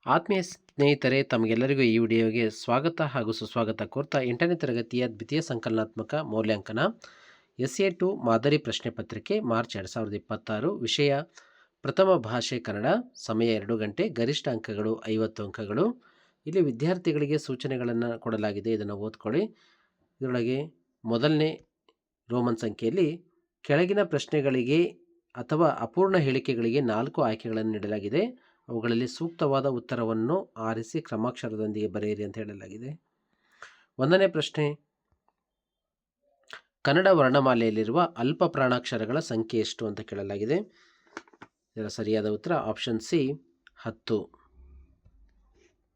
ಆತ್ಮೀಯ ಸ್ನೇಹಿತರೆ, ತಮಗೆಲ್ಲರಿಗೂ ಈ ವಿಡಿಯೋಗೆ ಸ್ವಾಗತ ಹಾಗೂ ಸುಸ್ವಾಗತ ಕೋರ್ತಾ 8ನೇ ತರಗತಿಯ ದ್ವಿತೀಯ ಸಂಕಲನಾತ್ಮಕ ಮೌಲ್ಯಾಂಕನ SA2 ಮಾದರಿ ಪ್ರಶ್ನೆ ಪತ್ರಿಕೆ ಮಾರ್ಚ್ 2026. ವಿಷಯ ಪ್ರಥಮ ಭಾಷೆ ಕನ್ನಡ. ಸಮಯ 2 ಗಂಟೆ. ಗರಿಷ್ಠ ಅಂಕಗಳು 50 ಅಂಕಗಳು. ಇಲ್ಲಿ ವಿದ್ಯಾರ್ಥಿಗಳಿಗೆ ಸೂಚನೆಗಳನ್ನು ಕೊಡಲಾಗಿದೆ, ಇದನ್ನು ಓದ್ಕೊಳ್ಳಿ. ಇದರೊಳಗೆ ಮೊದಲನೇ ರೋಮನ್ ಸಂಖ್ಯೆಯಲ್ಲಿ ಕೆಳಗಿನ ಪ್ರಶ್ನೆಗಳಿಗೆ ಅಥವಾ ಅಪೂರ್ಣ ಹೇಳಿಕೆಗಳಿಗೆ 4 ಆಯ್ಕೆಗಳನ್ನು ನೀಡಲಾಗಿದೆ. ಅವುಗಳಲ್ಲಿ ಸೂಕ್ತವಾದ ಉತ್ತರವನ್ನು ಆರಿಸಿ ಕ್ರಮಾಕ್ಷರದೊಂದಿಗೆ ಬರೆಯಿರಿ ಅಂತ ಹೇಳಲಾಗಿದೆ. 1ನೇ ಪ್ರಶ್ನೆ, ಕನ್ನಡ ವರ್ಣಮಾಲೆಯಲ್ಲಿರುವ ಅಲ್ಪ ಪ್ರಾಣಾಕ್ಷರಗಳ ಸಂಖ್ಯೆ ಎಷ್ಟು ಅಂತ ಕೇಳಲಾಗಿದೆ. ಇದರ ಸರಿಯಾದ ಉತ್ತರ ಆಪ್ಷನ್ ಸಿ 10.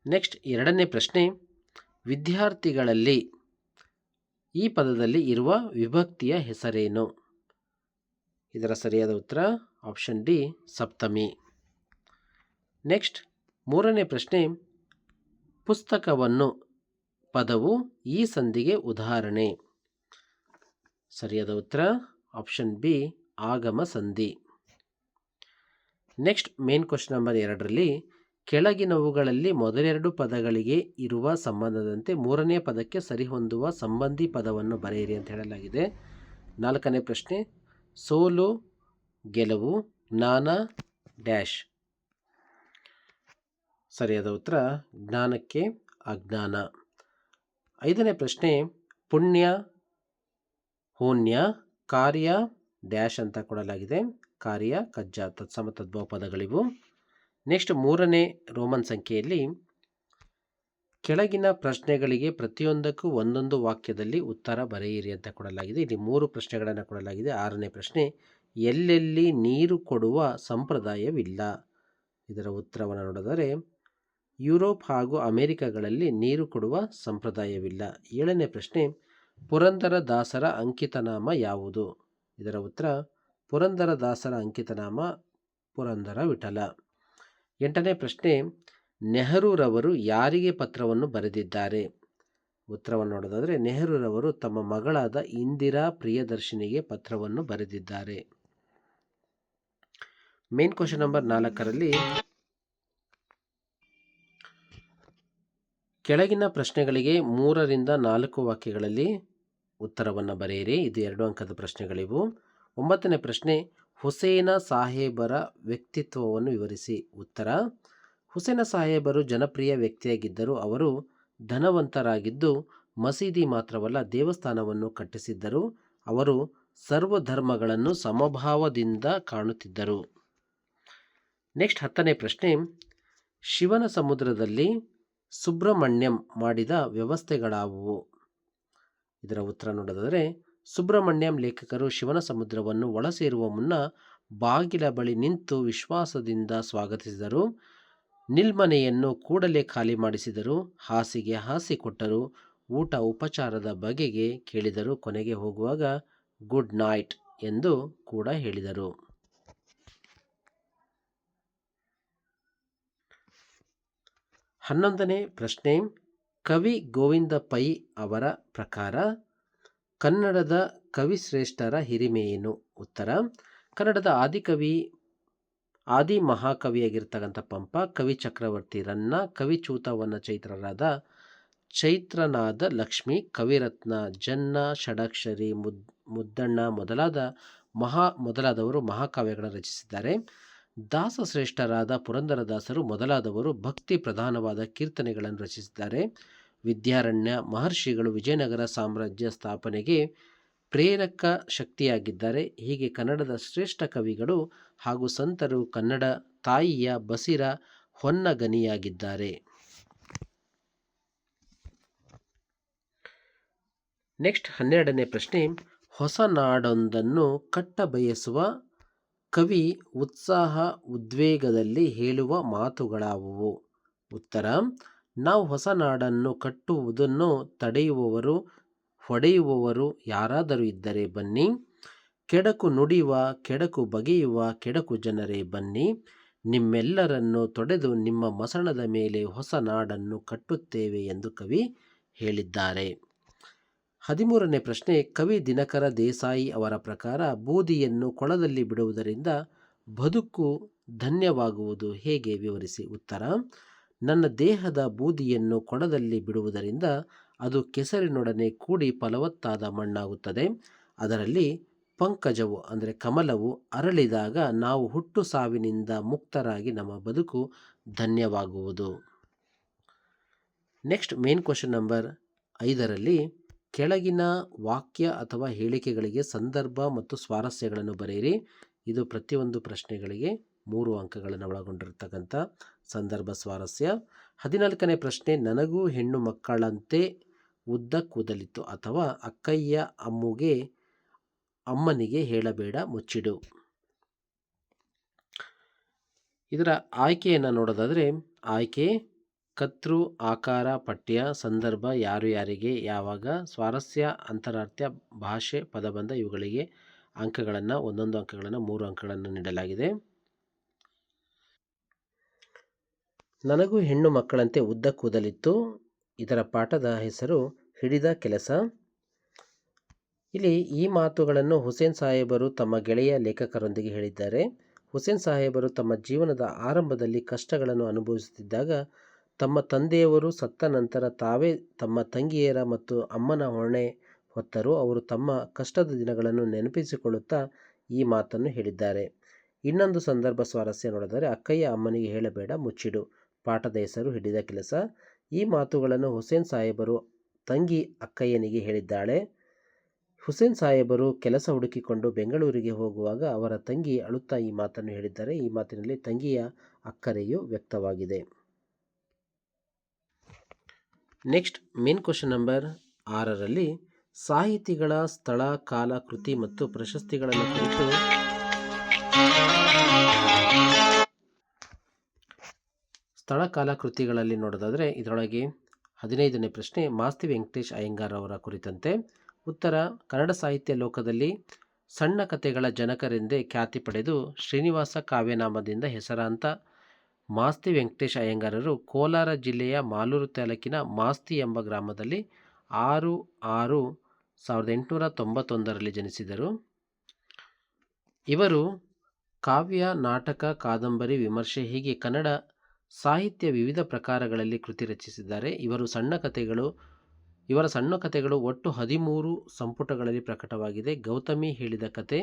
ನೆಕ್ಸ್ಟ್ 2ನೇ ಪ್ರಶ್ನೆ, ವಿದ್ಯಾರ್ಥಿಗಳಲ್ಲಿ ಈ ಪದದಲ್ಲಿ ಇರುವ ವಿಭಕ್ತಿಯ ಹೆಸರೇನು? ಇದರ ಸರಿಯಾದ ಉತ್ತರ ಆಪ್ಷನ್ ಡಿ ಸಪ್ತಮಿ. ನೆಕ್ಸ್ಟ್ 3ನೇ ಪ್ರಶ್ನೆ, ಪುಸ್ತಕವನ್ನು ಪದವು ಈ ಸಂಧಿಗೆ ಉದಾಹರಣೆ. ಸರಿಯಾದ ಉತ್ತರ ಆಪ್ಷನ್ ಬಿ ಆಗಮ ಸಂಧಿ. ನೆಕ್ಸ್ಟ್ ಮೇನ್ ಕ್ವಶನ್ ನಂಬರ್ 2ರಲ್ಲಿ ಕೆಳಗಿನವುಗಳಲ್ಲಿ ಮೊದಲೆರಡು ಪದಗಳಿಗೆ ಇರುವ ಸಂಬಂಧದಂತೆ 3ನೇ ಪದಕ್ಕೆ ಸರಿಹೊಂದುವ ಸಂಬಂಧಿ ಪದವನ್ನು ಬರೆಯಿರಿ ಅಂತ ಹೇಳಲಾಗಿದೆ. 4ನೇ ಪ್ರಶ್ನೆ, ಸೋಲು ಗೆಲುವು, ಜ್ಞಾನ ಡ್ಯಾಶ್. ಸರಿಯಾದ ಉತ್ತರ ಜ್ಞಾನಕ್ಕೆ ಅಜ್ಞಾನ. 5ನೇ ಪ್ರಶ್ನೆ, ಪುಣ್ಯ ಹೂನ್ಯ, ಕಾರ್ಯ ಡ್ಯಾಶ್ ಅಂತ ಕೊಡಲಾಗಿದೆ. ಕಾರ್ಯ ಕಜ್ಜ ತತ್ಸಮ ತದ್ಭವ ಪದಗಳಿವು. ನೆಕ್ಸ್ಟ್ 3ನೇ ರೋಮನ್ ಸಂಖ್ಯೆಯಲ್ಲಿ ಕೆಳಗಿನ ಪ್ರಶ್ನೆಗಳಿಗೆ ಪ್ರತಿಯೊಂದಕ್ಕೂ ಒಂದೊಂದು ವಾಕ್ಯದಲ್ಲಿ ಉತ್ತರ ಬರೆಯಿರಿ ಅಂತ ಕೊಡಲಾಗಿದೆ. ಇಲ್ಲಿ 3 ಪ್ರಶ್ನೆಗಳನ್ನು ಕೊಡಲಾಗಿದೆ. 6ನೇ ಪ್ರಶ್ನೆ, ಎಲ್ಲೆಲ್ಲಿ ನೀರು ಕೊಡುವ ಸಂಪ್ರದಾಯವಿಲ್ಲ? ಇದರ ಉತ್ತರವನ್ನು ನೋಡಿದರೆ ಯುರೋಪ್ ಹಾಗೂ ಅಮೆರಿಕಗಳಲ್ಲಿ ನೀರು ಕೊಡುವ ಸಂಪ್ರದಾಯವಿಲ್ಲ. 7ನೇ ಪ್ರಶ್ನೆ, ಪುರಂದರ ದಾಸರ ಅಂಕಿತನಾಮ ಯಾವುದು? ಇದರ ಉತ್ತರ ಪುರಂದರ ದಾಸರ ಅಂಕಿತನಾಮ ಪುರಂದರ ವಿಠಲ. 8ನೇ ಪ್ರಶ್ನೆ, ನೆಹರೂರವರು ಯಾರಿಗೆ ಪತ್ರವನ್ನು ಬರೆದಿದ್ದಾರೆ? ಉತ್ತರವನ್ನು ನೋಡೋದಾದರೆ ನೆಹರೂರವರು ತಮ್ಮ ಮಗಳಾದ ಇಂದಿರಾ ಪ್ರಿಯದರ್ಶಿನಿಗೆ ಪತ್ರವನ್ನು ಬರೆದಿದ್ದಾರೆ. ಮೇನ್ ಕ್ವಶನ್ ನಂಬರ್ 4ರಲ್ಲಿ ಕೆಳಗಿನ ಪ್ರಶ್ನೆಗಳಿಗೆ 3ರಿಂದ 4 ವಾಕ್ಯಗಳಲ್ಲಿ ಉತ್ತರವನ್ನು ಬರೆಯಿರಿ. ಇದು 2 ಅಂಕದ ಪ್ರಶ್ನೆಗಳಿವು. 9ನೇ ಪ್ರಶ್ನೆ, ಹುಸೇನ ಸಾಹೇಬರ ವ್ಯಕ್ತಿತ್ವವನ್ನು ವಿವರಿಸಿ. ಉತ್ತರ, ಹುಸೇನ ಸಾಹೇಬರು ಜನಪ್ರಿಯ ವ್ಯಕ್ತಿಯಾಗಿದ್ದರು. ಅವರು ಧನವಂತರಾಗಿದ್ದು ಮಸೀದಿ ಮಾತ್ರವಲ್ಲ ದೇವಸ್ಥಾನವನ್ನು ಕಟ್ಟಿಸಿದ್ದರು. ಅವರು ಸರ್ವಧರ್ಮಗಳನ್ನು ಸಮಭಾವದಿಂದ ಕಾಣುತ್ತಿದ್ದರು. ನೆಕ್ಸ್ಟ್ 10ನೇ ಪ್ರಶ್ನೆ, ಶಿವನ ಸಮುದ್ರದಲ್ಲಿ ಸುಬ್ರಹ್ಮಣ್ಯಂ ಮಾಡಿದ ವ್ಯವಸ್ಥೆಗಳಾವುವು? ಇದರ ಉತ್ತರ ನೋಡೋದಾದರೆ ಸುಬ್ರಹ್ಮಣ್ಯಂ ಲೇಖಕರು ಶಿವನ ಸಮುದ್ರವನ್ನು ಒಳ ಸೇರುವ ಮುನ್ನ ಬಾಗಿಲ ಬಳಿ ನಿಂತು ವಿಶ್ವಾಸದಿಂದ ಸ್ವಾಗತಿಸಿದರು. ನಿಲ್ಮನೆಯನ್ನು ಕೂಡಲೇ ಖಾಲಿ ಮಾಡಿಸಿದರು. ಹಾಸಿಗೆ ಹಾಸಿಕೊಟ್ಟರು. ಊಟ ಉಪಚಾರದ ಬಗೆಗೆ ಕೇಳಿದರು. ಕೊನೆಗೆ ಹೋಗುವಾಗ ಗುಡ್ ನೈಟ್ ಎಂದು ಕೂಡ ಹೇಳಿದರು. 11ನೇ ಪ್ರಶ್ನೆ, ಕವಿ ಗೋವಿಂದ ಪೈ ಅವರ ಪ್ರಕಾರ ಕನ್ನಡದ ಕವಿಶ್ರೇಷ್ಠರ ಹಿರಿಮೆಯೇನು? ಉತ್ತರ, ಕನ್ನಡದ ಆದಿ ಮಹಾಕವಿಯಾಗಿರ್ತಕ್ಕಂಥ ಪಂಪ, ಕವಿ ಚಕ್ರವರ್ತಿ ರನ್ನ, ಕವಿ ಚೂತವನ ಚೈತ್ರರಾದ ಚೈತ್ರನಾದ ಲಕ್ಷ್ಮಿ, ಕವಿರತ್ನ ಜನ್ನ, ಷಡಕ್ಷರಿ ಮುದ್ದಣ್ಣ ಮೊದಲಾದವರು ಮಹಾಕಾವ್ಯಗಳನ್ನು ರಚಿಸಿದ್ದಾರೆ. ದಾಸಶ್ರೇಷ್ಠರಾದ ಪುರಂದರದಾಸರು ಮೊದಲಾದವರು ಭಕ್ತಿ ಪ್ರಧಾನವಾದ ಕೀರ್ತನೆಗಳನ್ನು ರಚಿಸಿದ್ದಾರೆ. ವಿದ್ಯಾರಣ್ಯ ಮಹರ್ಷಿಗಳು ವಿಜಯನಗರ ಸಾಮ್ರಾಜ್ಯ ಸ್ಥಾಪನೆಗೆ ಪ್ರೇರಕ ಶಕ್ತಿಯಾಗಿದ್ದಾರೆ. ಹೀಗೆ ಕನ್ನಡದ ಶ್ರೇಷ್ಠ ಕವಿಗಳು ಹಾಗೂ ಸಂತರು ಕನ್ನಡ ತಾಯಿಯ ಬಸಿರ ಹೊನ್ನಗನಿಯಾಗಿದ್ದಾರೆ. ನೆಕ್ಸ್ಟ್ 12ನೇ ಪ್ರಶ್ನೆ, ಹೊಸ ನಾಡೊಂದನ್ನು ಕಟ್ಟ ಬಯಸುವ ಕವಿ ಉತ್ಸಾಹ ಉದ್ವೇಗದಲ್ಲಿ ಹೇಳುವ ಮಾತುಗಳಾವುವು? ಉತ್ತರ, ನಾವು ಹೊಸ ನಾಡನ್ನು ಕಟ್ಟುವುದನ್ನು ತಡೆಯುವವರು ಹೊಡೆಯುವವರು ಯಾರಾದರೂ ಇದ್ದರೆ ಬನ್ನಿ. ಕೆಡಕು ನುಡಿಯುವ, ಕೆಡಕು ಬಗೆಯುವ ಕೆಡಕು ಜನರೇ ಬನ್ನಿ. ನಿಮ್ಮೆಲ್ಲರನ್ನು ತೊಡೆದು ನಿಮ್ಮ ಮಸಣದ ಮೇಲೆ ಹೊಸ ನಾಡನ್ನು ಕಟ್ಟುತ್ತೇವೆ ಎಂದು ಕವಿ ಹೇಳಿದ್ದಾರೆ. 13ನೇ ಪ್ರಶ್ನೆ, ಕವಿ ದಿನಕರ ದೇಸಾಯಿ ಅವರ ಪ್ರಕಾರ ಬೂದಿಯನ್ನು ಕೊಳದಲ್ಲಿ ಬಿಡುವುದರಿಂದ ಬದುಕು ಧನ್ಯವಾಗುವುದು ಹೇಗೆ? ವಿವರಿಸಿ. ಉತ್ತರ, ನನ್ನ ದೇಹದ ಬೂದಿಯನ್ನು ಕೊಡದಲ್ಲಿ ಬಿಡುವುದರಿಂದ ಅದು ಕೆಸರಿನೊಡನೆ ಕೂಡಿ ಫಲವತ್ತಾದ ಮಣ್ಣಾಗುತ್ತದೆ. ಅದರಲ್ಲಿ ಪಂಕಜವು ಅಂದರೆ ಕಮಲವು ಅರಳಿದಾಗ ನಾವು ಹುಟ್ಟು ಸಾವಿನಿಂದ ಮುಕ್ತರಾಗಿ ನಮ್ಮ ಬದುಕು ಧನ್ಯವಾಗುವುದು. ನೆಕ್ಸ್ಟ್ ಮೇನ್ ಕ್ವಶನ್ ನಂಬರ್ 5ರಲ್ಲಿ ಕೆಳಗಿನ ವಾಕ್ಯ ಅಥವಾ ಹೇಳಿಕೆಗಳಿಗೆ ಸಂದರ್ಭ ಮತ್ತು ಸ್ವಾರಸ್ಯಗಳನ್ನು ಬರೆಯಿರಿ. ಇದು ಪ್ರತಿಯೊಂದು ಪ್ರಶ್ನೆಗಳಿಗೆ 3 ಅಂಕಗಳನ್ನು ಒಳಗೊಂಡಿರ್ತಕ್ಕಂಥ ಸಂದರ್ಭ ಸ್ವಾರಸ್ಯ. 14ನೇ ಪ್ರಶ್ನೆ, ನನಗೂ ಹೆಣ್ಣು ಮಕ್ಕಳಂತೆ ಉದ್ದ ಕೂದಲಿತ್ತು ಅಥವಾ ಅಕ್ಕಯ್ಯ ಅಮ್ಮನಿಗೆ ಹೇಳಬೇಡ ಮುಚ್ಚಿಡು. ಇದರ ಆಯ್ಕೆಯನ್ನು ನೋಡೋದಾದರೆ ಆಯ್ಕೆ ಕರ್ತೃ, ಆಕಾರ, ಪಠ್ಯ, ಸಂದರ್ಭ, ಯಾರು ಯಾರಿಗೆ, ಯಾವಾಗ, ಸ್ವಾರಸ್ಯ, ಅಂತರಾರ್ಥ, ಭಾಷೆ, ಪದಬಂಧ ಇವುಗಳಿಗೆ ಅಂಕಗಳನ್ನು ಒಂದೊಂದು ಅಂಕಗಳನ್ನು 3 ಅಂಕಗಳನ್ನು ನೀಡಲಾಗಿದೆ. ನನಗೂ ಹೆಣ್ಣು ಮಕ್ಕಳಂತೆ ಉದ್ದ ಕೂದಲಿತ್ತು. ಇದರ ಪಾಠದ ಹೆಸರು ಹಿಡಿದ ಕೆಲಸ. ಇಲ್ಲಿ ಈ ಮಾತುಗಳನ್ನು ಹುಸೇನ್ ಸಾಹೇಬರು ತಮ್ಮ ಗೆಳೆಯ ಲೇಖಕರೊಂದಿಗೆ ಹೇಳಿದ್ದಾರೆ. ಹುಸೇನ್ ಸಾಹೇಬರು ತಮ್ಮ ಜೀವನದ ಆರಂಭದಲ್ಲಿ ಕಷ್ಟಗಳನ್ನು ಅನುಭವಿಸುತ್ತಿದ್ದಾಗ ತಮ್ಮ ತಂದೆಯವರು ಸತ್ತ ನಂತರ ತಾವೇ ತಮ್ಮ ತಂಗಿಯರ ಮತ್ತು ಅಮ್ಮನ ಹೊಣೆ ಹೊತ್ತರು. ಅವರು ತಮ್ಮ ಕಷ್ಟದ ದಿನಗಳನ್ನು ನೆನಪಿಸಿಕೊಳ್ಳುತ್ತಾ ಈ ಮಾತನ್ನು ಹೇಳಿದ್ದಾರೆ. ಇನ್ನೊಂದು ಸಂದರ್ಭ ಸ್ವಾರಸ್ಯ ನೋಡಿದರೆ ಅಕ್ಕಯ್ಯ ಅಮ್ಮನಿಗೆ ಹೇಳಬೇಡ ಮುಚ್ಚಿಡು. ಪಾಠದ ಹೆಸರು ಹಿಡಿದ ಕೆಲಸ. ಈ ಮಾತುಗಳನ್ನು ಹುಸೇನ್ ಸಾಹೇಬರು ತಂಗಿ ಅಕ್ಕಯ್ಯನಿಗೆ ಹೇಳಿದ್ದಾಳೆ. ಹುಸೇನ್ ಸಾಹೇಬರು ಕೆಲಸ ಹುಡುಕಿಕೊಂಡು ಬೆಂಗಳೂರಿಗೆ ಹೋಗುವಾಗ ಅವರ ತಂಗಿ ಅಳುತ್ತಾ ಈ ಮಾತನ್ನು ಹೇಳಿದ್ದಾರೆ. ಈ ಮಾತಿನಲ್ಲಿ ತಂಗಿಯ ಅಕ್ಕರೆಯು ವ್ಯಕ್ತವಾಗಿದೆ. ನೆಕ್ಸ್ಟ್ ಮೇನ್ ಕ್ವಶನ್ ನಂಬರ್ 6ರಲ್ಲಿ ಸಾಹಿತಿಗಳ ಸ್ಥಳ, ಕಾಲ, ಕೃತಿ ಮತ್ತು ಪ್ರಶಸ್ತಿಗಳನ್ನು ಕುರಿತು ಸ್ಥಳ, ಕಾಲ, ಕೃತಿಗಳಲ್ಲಿ ನೋಡೋದಾದರೆ ಇದರೊಳಗೆ 15ನೇ ಪ್ರಶ್ನೆ, ಮಾಸ್ತಿ ವೆಂಕಟೇಶ್ ಅಯ್ಯಂಗಾರ್ ಅವರ ಕುರಿತಂತೆ. ಉತ್ತರ, ಕನ್ನಡ ಸಾಹಿತ್ಯ ಲೋಕದಲ್ಲಿ ಸಣ್ಣ ಕಥೆಗಳ ಜನಕರೆಂದೇ ಖ್ಯಾತಿ ಪಡೆದು ಶ್ರೀನಿವಾಸ ಕಾವ್ಯನಾಮದಿಂದ ಹೆಸರಾಂತ ಮಾಸ್ತಿ ವೆಂಕಟೇಶ್ ಅಯ್ಯಂಗಾರರು ಕೋಲಾರ ಜಿಲ್ಲೆಯ ಮಾಲೂರು ತಾಲೂಕಿನ ಮಾಸ್ತಿ ಎಂಬ ಗ್ರಾಮದಲ್ಲಿ 6/6/1891ರಲ್ಲಿ ಜನಿಸಿದರು. ಇವರು ಕಾವ್ಯ, ನಾಟಕ, ಕಾದಂಬರಿ, ವಿಮರ್ಶೆ ಹೀಗೆ ಕನ್ನಡ ಸಾಹಿತ್ಯ ವಿವಿಧ ಪ್ರಕಾರಗಳಲ್ಲಿ ಕೃತಿ ರಚಿಸಿದ್ದಾರೆ. ಇವರ ಸಣ್ಣ ಕಥೆಗಳು ಒಟ್ಟು 13 ಸಂಪುಟಗಳಲ್ಲಿ ಪ್ರಕಟವಾಗಿದೆ. ಗೌತಮಿ ಹೇಳಿದ ಕತೆ,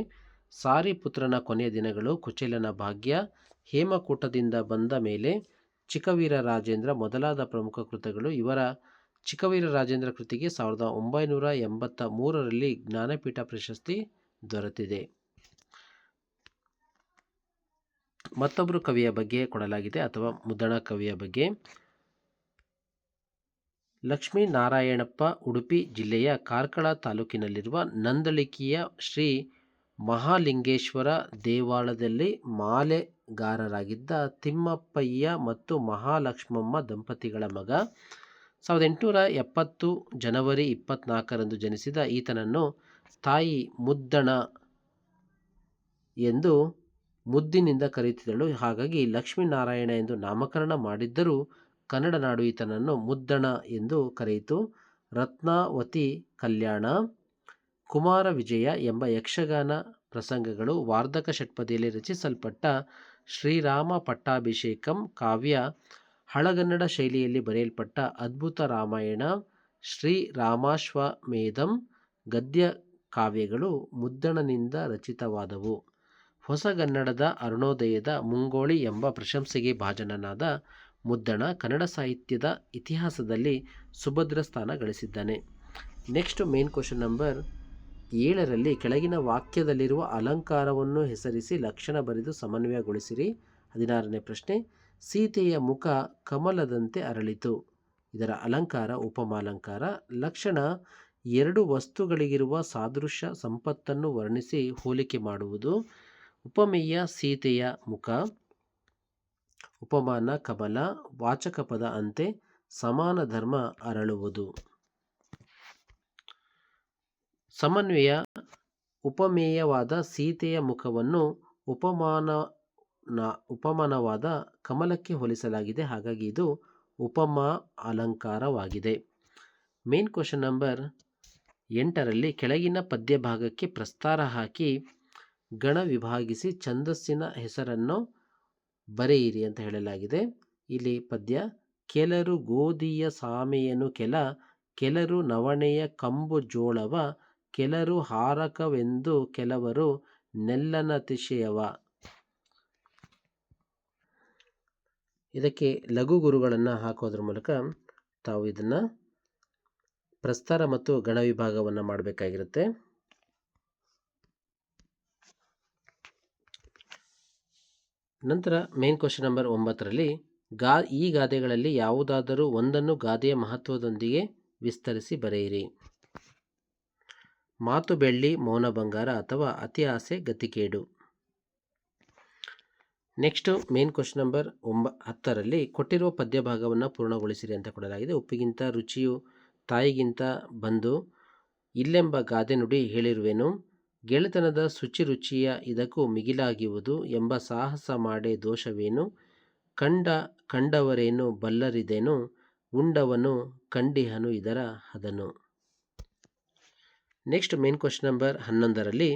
ಸಾರಿಪುತ್ರನ ಕೊನೆಯ ದಿನಗಳು, ಕುಚೇಲನ ಭಾಗ್ಯ, ಹೇಮಕೂಟದಿಂದ ಬಂದ ಮೇಲೆ, ಚಿಕ್ಕವೀರ ರಾಜೇಂದ್ರ ಮೊದಲಾದ ಪ್ರಮುಖ ಕೃತಿಗಳು. ಇವರ ಚಿಕ್ಕವೀರ ರಾಜೇಂದ್ರ ಕೃತಿಗೆ 1983ರಲ್ಲಿ ಜ್ಞಾನಪೀಠ ಪ್ರಶಸ್ತಿ ದೊರೆತಿದೆ. ಮತ್ತೊಬ್ಬರು ಕವಿಯ ಬಗ್ಗೆ ಕೊಡಲಾಗಿದೆ ಅಥವಾ ಮುದ್ದಣ ಕವಿಯ ಬಗ್ಗೆ. ಲಕ್ಷ್ಮೀನಾರಾಯಣಪ್ಪ ಉಡುಪಿ ಜಿಲ್ಲೆಯ ಕಾರ್ಕಳ ತಾಲೂಕಿನಲ್ಲಿರುವ ನಂದಳಿಕೆಯ ಶ್ರೀ ಮಹಾಲಿಂಗೇಶ್ವರ ದೇವಾಲಯದಲ್ಲಿ ಮಾಲೆಗಾರರಾಗಿದ್ದ ತಿಮ್ಮಪ್ಪಯ್ಯ ಮತ್ತು ಮಹಾಲಕ್ಷ್ಮಮ್ಮ ದಂಪತಿಗಳ ಮಗ. 1870 ಜನವರಿ 24ರಂದು ಜನಿಸಿದ ಈತನನ್ನು ತಾಯಿ ಮುದ್ದಣ ಎಂದು ಮುದ್ದಿನಿಂದ ಕರೆಯುತ್ತಿದ್ದಳು. ಹಾಗಾಗಿ ಲಕ್ಷ್ಮೀನಾರಾಯಣ ಎಂದು ನಾಮಕರಣ ಮಾಡಿದ್ದರೂ ಕನ್ನಡ ನಾಡು ಈತನನ್ನು ಮುದ್ದಣ ಎಂದು ಕರೆಯಿತು. ರತ್ನಾವತಿ ಕಲ್ಯಾಣ, ಕುಮಾರ ವಿಜಯ ಎಂಬ ಯಕ್ಷಗಾನ ಪ್ರಸಂಗಗಳು, ವಾರ್ಧಕ ಷಟ್ಪದಿಯಲ್ಲಿ ರಚಿಸಲ್ಪಟ್ಟ ಶ್ರೀರಾಮ ಪಟ್ಟಾಭಿಷೇಕಂ ಕಾವ್ಯ, ಹಳಗನ್ನಡ ಶೈಲಿಯಲ್ಲಿ ಬರೆಯಲ್ಪಟ್ಟ ಅದ್ಭುತ ರಾಮಾಯಣ, ಶ್ರೀರಾಮಾಶ್ವಮೇಧಂ ಗದ್ಯ ಕಾವ್ಯಗಳು ಮುದ್ದಣನಿಂದ ರಚಿತವಾದವು. ಹೊಸಗನ್ನಡದ ಅರುಣೋದಯದ ಮುಂಗೋಳಿ ಎಂಬ ಪ್ರಶಂಸೆಗೆ ಭಾಜನನಾದ ಮುದ್ದಣ ಕನ್ನಡ ಸಾಹಿತ್ಯದ ಇತಿಹಾಸದಲ್ಲಿ ಸುಭದ್ರ ಸ್ಥಾನ ಗಳಿಸಿದ್ದಾನೆ. ನೆಕ್ಸ್ಟ್ ಮೇನ್ ಕ್ವಶನ್ ನಂಬರ್ 7ರಲ್ಲಿ ಕೆಳಗಿನ ವಾಕ್ಯದಲ್ಲಿರುವ ಅಲಂಕಾರವನ್ನು ಹೆಸರಿಸಿ ಲಕ್ಷಣ ಬರೆದು ಸಮನ್ವಯಗೊಳಿಸಿರಿ. 16ನೇ ಪ್ರಶ್ನೆ, ಸೀತೆಯ ಮುಖ ಕಮಲದಂತೆ ಅರಳಿತು. ಇದರ ಅಲಂಕಾರ ಉಪಮಾಲಂಕಾರ. ಲಕ್ಷಣ, 2 ವಸ್ತುಗಳಿಗಿರುವ ಸಾದೃಶ್ಯ ಸಂಪತ್ತನ್ನು ವರ್ಣಿಸಿ ಹೋಲಿಕೆ ಮಾಡುವುದು. ಉಪಮೇಯ ಸೀತೆಯ ಮುಖ, ಉಪಮಾನ ಕಮಲ, ವಾಚಕ ಪದ ಅಂತೆ, ಸಮಾನ ಧರ್ಮ ಅರಳುವುದು. ಸಮನ್ವಯ, ಉಪಮೇಯವಾದ ಸೀತೆಯ ಮುಖವನ್ನು ಉಪಮಾನವಾದ ಕಮಲಕ್ಕೆ ಹೋಲಿಸಲಾಗಿದೆ. ಹಾಗಾಗಿ ಇದು ಉಪಮಾ ಅಲಂಕಾರವಾಗಿದೆ. ಮೇನ್ ಕ್ವಶನ್ ನಂಬರ್ 8ರಲ್ಲಿ ಕೆಳಗಿನ ಪದ್ಯ ಭಾಗಕ್ಕೆ ಪ್ರಸ್ತಾರ ಹಾಕಿ ಗಣ ವಿಭಾಗಿಸಿ ಛಂದಸ್ಸಿನ ಹೆಸರನ್ನು ಬರೆಯಿರಿ ಅಂತ ಹೇಳಲಾಗಿದೆ. ಇಲ್ಲಿ ಪದ್ಯ ಕೆಲರು ಗೋಧಿಯ ಸಾಮೆಯನು ಕೆಲರು ನವಣೆಯ ಕಂಬು ಜೋಳವ, ಕೆಲರು ಹಾರಕವೆಂದು ಕೆಲವರು ನೆಲ್ಲನತಿಶಯವ. ಇದಕ್ಕೆ ಲಘು ಗುರುಗಳನ್ನು ಹಾಕೋದ್ರ ಮೂಲಕ ತಾವು ಇದನ್ನು ಪ್ರಸ್ತಾರ ಮತ್ತು ಗಣ ವಿಭಾಗವನ್ನು ಮಾಡಬೇಕಾಗಿರುತ್ತೆ. ನಂತರ ಮೇನ್ ಕ್ವಶನ್ ನಂಬರ್ 9ರಲ್ಲಿ ಈ ಗಾದೆಗಳಲ್ಲಿ ಯಾವುದಾದರೂ ಒಂದನ್ನು ಗಾದೆಯ ಮಹತ್ವದೊಂದಿಗೆ ವಿಸ್ತರಿಸಿ ಬರೆಯಿರಿ. ಮಾತು ಬೆಳ್ಳಿ, ಮೌನ ಬಂಗಾರ ಅಥವಾ ಅತಿ ಆಸೆ ಗತಿಕೇಡು. ನೆಕ್ಸ್ಟ್ ಮೇನ್ ಕ್ವಶನ್ ನಂಬರ್ 10ರಲ್ಲಿ ಕೊಟ್ಟಿರುವ ಪದ್ಯ ಭಾಗವನ್ನು ಪೂರ್ಣಗೊಳಿಸಿರಿ ಅಂತ ಕೊಡಲಾಗಿದೆ. ಉಪ್ಪಿಗಿಂತ ರುಚಿಯು ತಾಯಿಗಿಂತ ಬಂದು, ಇಲ್ಲೆಂಬ ಗಾದೆ ನುಡಿ ಹೇಳಿರುವೆನು, ಗೆಳೆತನದ ರುಚಿಯ ಇದಕ್ಕೂ ಮಿಗಿಲಾಗುವುದು ಎಂಬ ಸಾಹಸ ಮಾಡೇ ದೋಷವೇನು, ಕಂಡವರೇನು ಬಲ್ಲರಿದೇನು, ಉಂಡವನು ಕಂಡಿಹನು ಇದರ ಹದನು. ನೆಕ್ಸ್ಟ್ ಮೇನ್ ಕ್ವಶನ್ ನಂಬರ್ 11ರಲ್ಲಿ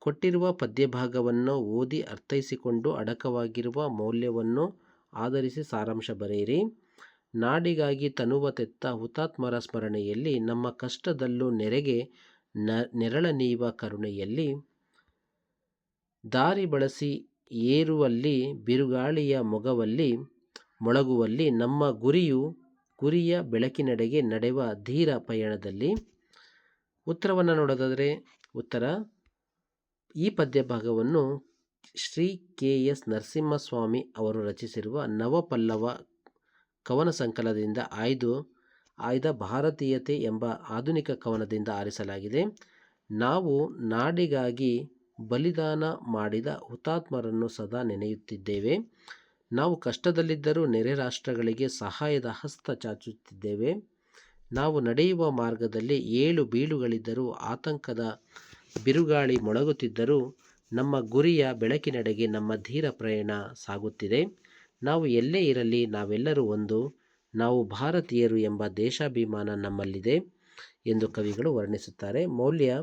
ಕೊಟ್ಟಿರುವ ಪದ್ಯಭಾಗವನ್ನು ಓದಿ ಅರ್ಥೈಸಿಕೊಂಡು ಅಡಕವಾಗಿರುವ ಮೌಲ್ಯವನ್ನು ಆಧರಿಸಿ ಸಾರಾಂಶ ಬರೆಯಿರಿ. ನಾಡಿಗಾಗಿ ತನುವ ತೆತ್ತ ಹುತಾತ್ಮರ ಸ್ಮರಣೆಯಲ್ಲಿ, ನಮ್ಮ ಕಷ್ಟದಲ್ಲೂ ನೆರೆಗೆ ನೆರಳನೀವ ಕರುಣೆಯಲ್ಲಿ, ದಾರಿ ಬಳಸಿ ಏರುವಲ್ಲಿ ಬಿರುಗಾಳಿಯ ಮೊಳಗುವಲ್ಲಿ, ನಮ್ಮ ಗುರಿಯ ಬೆಳಕಿನೆಡೆಗೆ ನಡೆವ ಧೀರ ಪಯಣದಲ್ಲಿ. ಉತ್ತರವನ್ನು ನೋಡೋದಾದರೆ ಉತ್ತರ, ಈ ಪದ್ಯ ಭಾಗವನ್ನು ಶ್ರೀ ಕೆ.ಎಸ್. ನರಸಿಂಹಸ್ವಾಮಿ ಅವರು ರಚಿಸಿರುವ ನವಪಲ್ಲವ ಕವನ ಸಂಕಲನದಿಂದ ಆಯ್ದ ಭಾರತೀಯತೆ ಎಂಬ ಆಧುನಿಕ ಕವನದಿಂದ ಆರಿಸಲಾಗಿದೆ. ನಾವು ನಾಡಿಗಾಗಿ ಬಲಿದಾನ ಮಾಡಿದ ಹುತಾತ್ಮರನ್ನು ಸದಾ ನೆನೆಯುತ್ತಿದ್ದೇವೆ. ನಾವು ಕಷ್ಟದಲ್ಲಿದ್ದರೂ ನೆರೆ ರಾಷ್ಟ್ರಗಳಿಗೆ ಸಹಾಯದ ಹಸ್ತ ಚಾಚುತ್ತಿದ್ದೇವೆ. ನಾವು ನಡೆಯುವ ಮಾರ್ಗದಲ್ಲಿ ಏಳು ಬೀಳುಗಳಿದ್ದರೂ, ಆತಂಕದ ಬಿರುಗಾಳಿ ಮೊಳಗುತ್ತಿದ್ದರೂ, ನಮ್ಮ ಗುರಿಯ ಬೆಳಕಿನೆಡೆಗೆ ನಮ್ಮ ಧೀರ ಪ್ರಯಾಣ ಸಾಗುತ್ತಿದೆ. ನಾವು ಎಲ್ಲೇ ಇರಲಿ ನಾವೆಲ್ಲರೂ ಒಂದು, ನಾವು ಭಾರತೀಯರು ಎಂಬ ದೇಶಾಭಿಮಾನ ನಮ್ಮಲ್ಲಿದೆ ಎಂದು ಕವಿಗಳು ವರ್ಣಿಸುತ್ತಾರೆ. ಮೌಲ್ಯ: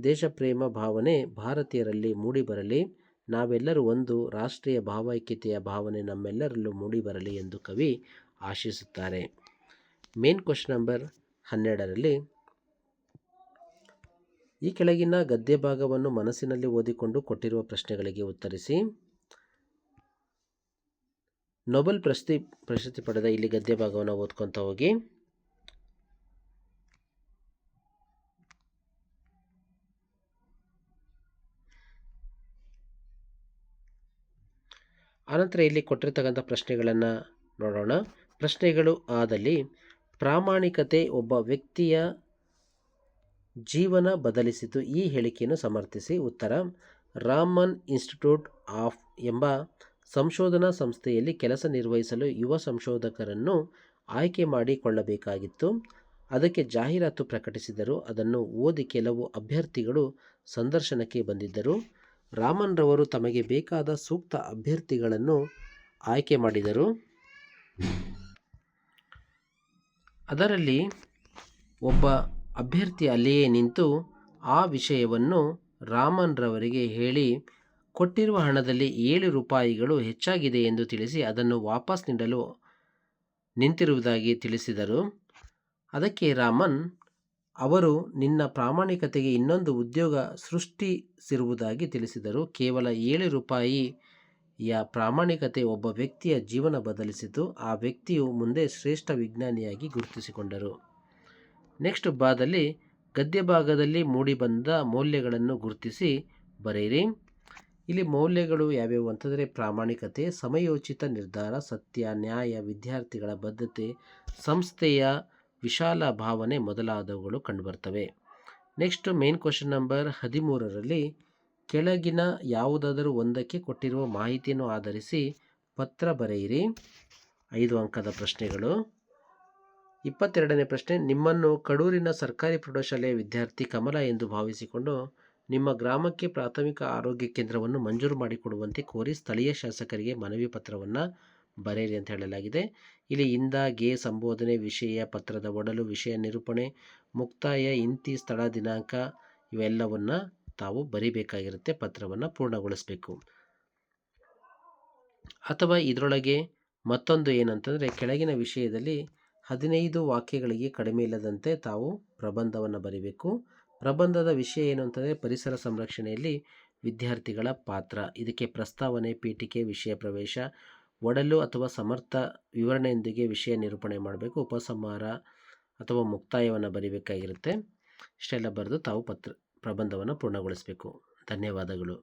ದೇಶಪ್ರೇಮ ಭಾವನೆ ಭಾರತೀಯರಲ್ಲಿ ಮೂಡಿಬರಲಿ, ನಾವೆಲ್ಲರೂ ಒಂದು, ರಾಷ್ಟ್ರೀಯ ಭಾವೈಕ್ಯತೆಯ ಭಾವನೆ ನಮ್ಮೆಲ್ಲರಲ್ಲೂ ಮೂಡಿಬರಲಿ ಎಂದು ಕವಿ ಆಶಿಸುತ್ತಾರೆ. ಮೇನ್ ಕ್ವಶನ್ ನಂಬರ್ 12ರಲ್ಲಿ ಈ ಕೆಳಗಿನ ಗದ್ಯ ಭಾಗವನ್ನು ಮನಸ್ಸಿನಲ್ಲಿ ಓದಿಕೊಂಡು ಕೊಟ್ಟಿರುವ ಪ್ರಶ್ನೆಗಳಿಗೆ ಉತ್ತರಿಸಿ. ನೊಬೆಲ್ ಪ್ರಶಸ್ತಿ ಪಡೆದ ಇಲ್ಲಿ ಗದ್ಯ ಭಾಗವನ್ನು ಓದ್ಕೊತ ಹೋಗಿ. ಆನಂತರ ಇಲ್ಲಿ ಕೊಟ್ಟಿರ್ತಕ್ಕಂಥ ಪ್ರಶ್ನೆಗಳನ್ನು ನೋಡೋಣ. ಪ್ರಶ್ನೆಗಳು ಆದಲ್ಲಿ, ಪ್ರಾಮಾಣಿಕತೆ ಒಬ್ಬ ವ್ಯಕ್ತಿಯ ಜೀವನ ಬದಲಿಸಿತು, ಈ ಹೇಳಿಕೆಯನ್ನು ಸಮರ್ಥಿಸಿ. ಉತ್ತರ: ರಾಮನ್ ಇನ್ಸ್ಟಿಟ್ಯೂಟ್ ಆಫ್ ಎಂಬ ಸಂಶೋಧನಾ ಸಂಸ್ಥೆಯಲ್ಲಿ ಕೆಲಸ ನಿರ್ವಹಿಸಲು ಯುವ ಸಂಶೋಧಕರನ್ನು ಆಯ್ಕೆ ಮಾಡಿಕೊಳ್ಳಬೇಕಾಗಿತ್ತು. ಅದಕ್ಕೆ ಜಾಹೀರಾತು ಪ್ರಕಟಿಸಿದರು. ಅದನ್ನು ಓದಿ ಕೆಲವು ಅಭ್ಯರ್ಥಿಗಳು ಸಂದರ್ಶನಕ್ಕೆ ಬಂದಿದ್ದರು. ರಾಮನ್ ರವರು ತಮಗೆ ಬೇಕಾದ ಸೂಕ್ತ ಅಭ್ಯರ್ಥಿಗಳನ್ನು ಆಯ್ಕೆ ಮಾಡಿದರು. ಅದರಲ್ಲಿ ಒಬ್ಬ ಅಭ್ಯರ್ಥಿ ಅಲ್ಲಿಯೇ ನಿಂತು ಆ ವಿಷಯವನ್ನು ರಾಮನ್ ರವರಿಗೆ ಹೇಳಿ, ಕೊಟ್ಟಿರುವ ಹಣದಲ್ಲಿ 7 ರೂಪಾಯಿಗಳು ಹೆಚ್ಚಾಗಿದೆ ಎಂದು ತಿಳಿಸಿ ಅದನ್ನು ವಾಪಸ್ ನೀಡಲು ನಿಂತಿರುವುದಾಗಿ ತಿಳಿಸಿದರು. ಅದಕ್ಕೆ ರಾಮನ್ ಅವರು ನಿನ್ನ ಪ್ರಾಮಾಣಿಕತೆಗೆ ಇನ್ನೊಂದು ಉದ್ಯೋಗ ಸೃಷ್ಟಿಸಿರುವುದಾಗಿ ತಿಳಿಸಿದರು. ಕೇವಲ 7 ರೂಪಾಯಿಯ ಪ್ರಾಮಾಣಿಕತೆ ಒಬ್ಬ ವ್ಯಕ್ತಿಯ ಜೀವನ ಬದಲಿಸಿತು. ಆ ವ್ಯಕ್ತಿಯು ಮುಂದೆ ಶ್ರೇಷ್ಠ ವಿಜ್ಞಾನಿಯಾಗಿ ಗುರುತಿಸಿಕೊಂಡರು. ನೆಕ್ಸ್ಟ್ ಬಾದಲ್ಲಿ ಗದ್ಯ ಭಾಗದಲ್ಲಿ ಮೂಡಿಬಂದ ಮೌಲ್ಯಗಳನ್ನು ಗುರುತಿಸಿ ಬರೆಯಿರಿ. ಇಲ್ಲಿ ಮೌಲ್ಯಗಳು ಯಾವ್ಯಾವು ಅಂತಂದರೆ ಪ್ರಾಮಾಣಿಕತೆ, ಸಮಯೋಚಿತ ನಿರ್ಧಾರ, ಸತ್ಯ, ನ್ಯಾಯ, ವಿದ್ಯಾರ್ಥಿಗಳ ಬದ್ಧತೆ, ಸಂಸ್ಥೆಯ ವಿಶಾಲ ಭಾವನೆ ಮೊದಲಾದವುಗಳು ಕಂಡುಬರ್ತವೆ. ನೆಕ್ಸ್ಟ್ ಮೇನ್ ಕ್ವಶನ್ ನಂಬರ್ 13ರಲ್ಲಿ ಕೆಳಗಿನ ಯಾವುದಾದರೂ ಒಂದಕ್ಕೆ ಕೊಟ್ಟಿರುವ ಮಾಹಿತಿಯನ್ನು ಆಧರಿಸಿ ಪತ್ರ ಬರೆಯಿರಿ. 5 ಅಂಕದ ಪ್ರಶ್ನೆಗಳು. 22ನೇ ಪ್ರಶ್ನೆ, ನಿಮ್ಮನ್ನು ಕಡೂರಿನ ಸರ್ಕಾರಿ ಪ್ರೌಢಶಾಲೆಯ ವಿದ್ಯಾರ್ಥಿ ಕಮಲ ಎಂದು ಭಾವಿಸಿಕೊಂಡು ನಿಮ್ಮ ಗ್ರಾಮಕ್ಕೆ ಪ್ರಾಥಮಿಕ ಆರೋಗ್ಯ ಕೇಂದ್ರವನ್ನು ಮಂಜೂರು ಮಾಡಿಕೊಡುವಂತೆ ಕೋರಿ ಸ್ಥಳೀಯ ಶಾಸಕರಿಗೆ ಮನವಿ ಪತ್ರವನ್ನು ಬರೆಯಿರಿ ಅಂತ ಹೇಳಲಾಗಿದೆ. ಇಲ್ಲಿ ಇಂದ ಗೆ ಸಂಬೋಧನೆ, ವಿಷಯ, ಪತ್ರದ ಒಡಲು, ವಿಷಯ ನಿರೂಪಣೆ, ಮುಕ್ತಾಯ, ಇಂತಿ, ಸ್ಥಳ, ದಿನಾಂಕ ಇವೆಲ್ಲವನ್ನು ತಾವು ಬರಿಬೇಕಾಗಿರುತ್ತೆ. ಪತ್ರವನ್ನು ಪೂರ್ಣಗೊಳಿಸಬೇಕು. ಅಥವಾ ಇದರೊಳಗೆ ಮತ್ತೊಂದು ಏನಂತಂದರೆ ಕೆಳಗಿನ ವಿಷಯದಲ್ಲಿ 15 ವಾಕ್ಯಗಳಿಗೆ ಕಡಿಮೆ ಇಲ್ಲದಂತೆ ತಾವು ಪ್ರಬಂಧವನ್ನು ಬರೀಬೇಕು. ಪ್ರಬಂಧದ ವಿಷಯ ಏನು ಅಂತಂದರೆ ಪರಿಸರ ಸಂರಕ್ಷಣೆಯಲ್ಲಿ ವಿದ್ಯಾರ್ಥಿಗಳ ಪಾತ್ರ. ಇದಕ್ಕೆ ಪ್ರಸ್ತಾವನೆ, ಪೀಠಿಕೆ, ವಿಷಯ ಪ್ರವೇಶ, ಒಡಲು ಅಥವಾ ಸಮರ್ಥ ವಿವರಣೆಯೊಂದಿಗೆ ವಿಷಯ ನಿರೂಪಣೆ ಮಾಡಬೇಕು. ಉಪಸಂಹಾರ ಅಥವಾ ಮುಕ್ತಾಯವನ್ನು ಬರೀಬೇಕಾಗಿರುತ್ತೆ. ಇಷ್ಟೆಲ್ಲ ಬರೆದು ತಾವು ಪ್ರಬಂಧವನ್ನು ಪೂರ್ಣಗೊಳಿಸಬೇಕು. ಧನ್ಯವಾದಗಳು.